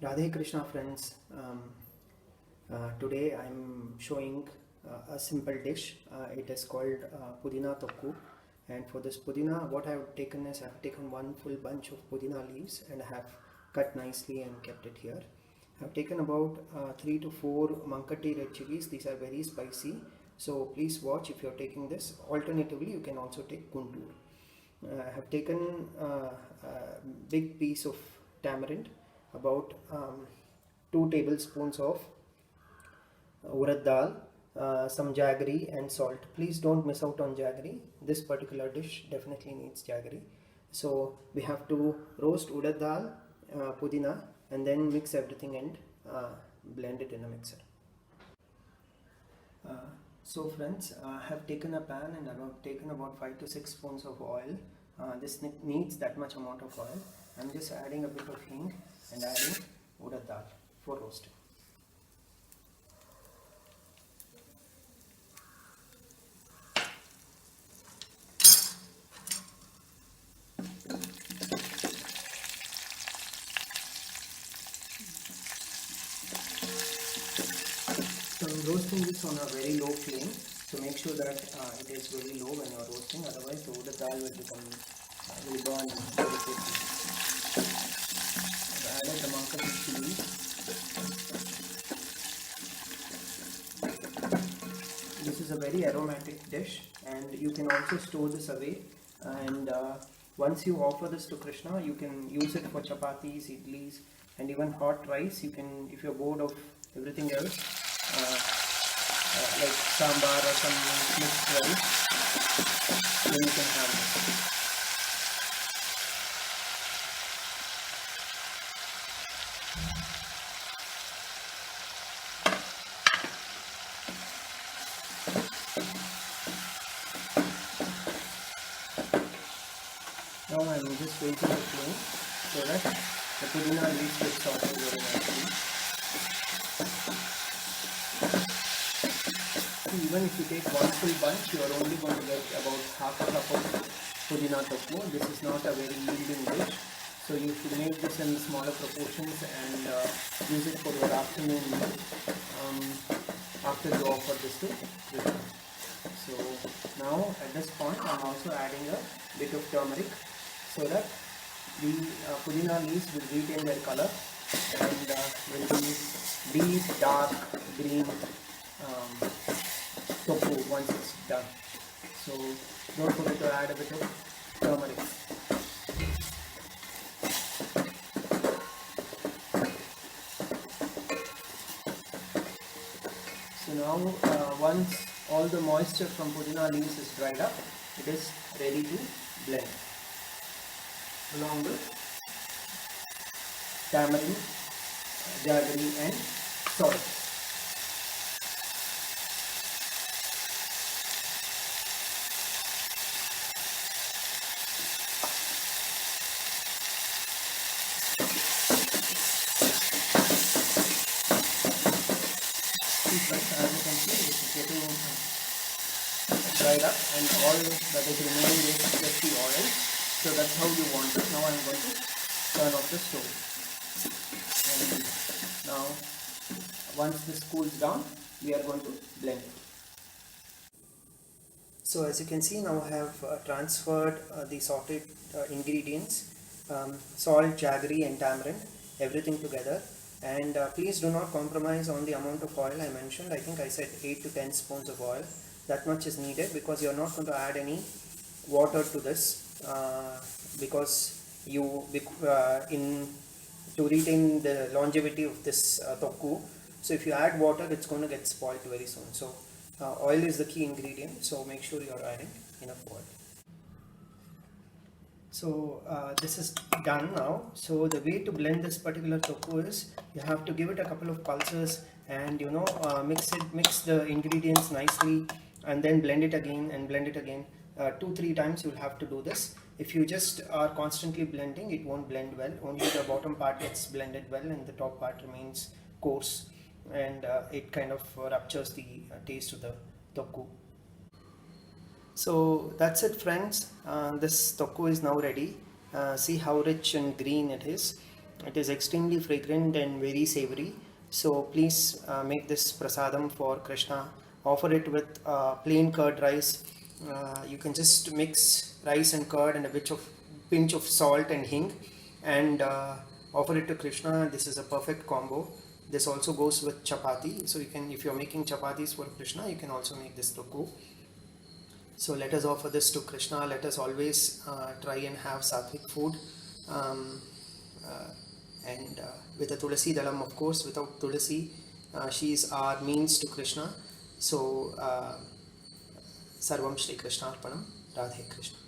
Radhe Krishna friends, today I'm showing a simple dish. It is called Pudina Tokku, and for this Pudina what I have taken is I have taken one full bunch of Pudina leaves and I have cut nicely and kept it here. I have taken about 3 to 4 Mankati red chilies. These are very spicy, so please watch if you are taking this. Alternatively, you can also take Guntur. I have taken a big piece of tamarind, about 2 tablespoons of urad dal, some jaggery and salt. Please don't miss out on jaggery. This particular dish definitely needs jaggery. So we have to roast urad dal, pudina, and then mix everything and blend it in a mixer. So friends, I have taken a pan and I have taken about 5 to 6 spoons of oil. This needs that much amount of oil. I'm just adding a bit of hing and adding urad dal for roasting. So I'm roasting this on a very low flame. So make sure that it is very low when you are roasting, otherwise the urad dal will burn very quickly. I've added the Mankati chili. This is a very aromatic dish, and you can also store this away. And once you offer this to Krishna, you can use it for chapatis, idlis, and even hot rice. You can, if you're bored of everything else, like sambar or some mixed rice, then you can have this. Now I am just raising the flame so that the pudina leaves get sauteed very nicely. Even if you take one full bunch, you are only going to get about half a cup of pudina tokku. This is not a very yielding dish, so you should make this in smaller proportions and use it for your afternoon meal after you offer this to Krishna. So now at this point I am also adding a bit of turmeric so that the pudina leaves will retain their color and will be deep dark green tofu once it's done. So don't forget to add a bit of turmeric. So now once all the moisture from pudina leaves is dried up, it is ready to blend along with tamarind, jaggery and salt. As you can see, it is getting dried up and all that is remaining is just the oil. So that's how you want it. Now I am going to turn off the stove. And now once this cools down, we are going to blend it. So as you can see, now I have transferred the sorted ingredients, salt, jaggery and tamarind, everything together. And please do not compromise on the amount of oil I mentioned. I think I said 8 to 10 spoons of oil. That much is needed because you are not going to add any water to this because you to retain the longevity of this tokku. So if you add water, it's going to get spoiled very soon. So oil is the key ingredient. So make sure you are adding enough oil. So this is done now. So the way to blend this particular tokku is you have to give it a couple of pulses and mix the ingredients nicely and then blend it again and blend it again. 2-3 times you will have to do this. If you just are constantly blending, it won't blend well. Only the bottom part gets blended well and the top part remains coarse, and it kind of ruptures the taste of the tokku. So that's it friends, this tokku is now ready. See how rich and green it is. It is extremely fragrant and very savory. So please make this prasadam for Krishna. Offer it with plain curd rice. You can just mix rice and curd and a pinch of salt and hing, and offer it to Krishna. This is a perfect combo. This also goes with chapati. So you can, if you're making chapatis for Krishna, you can also make this tokku. So let us offer this to Krishna. Let us always try and have sattvic food. Um, and with a tulasi dalam, of course. Without tulasi, she is our means to Krishna. So Sarvam Shri Krishna Arpanam. Radhe Krishna.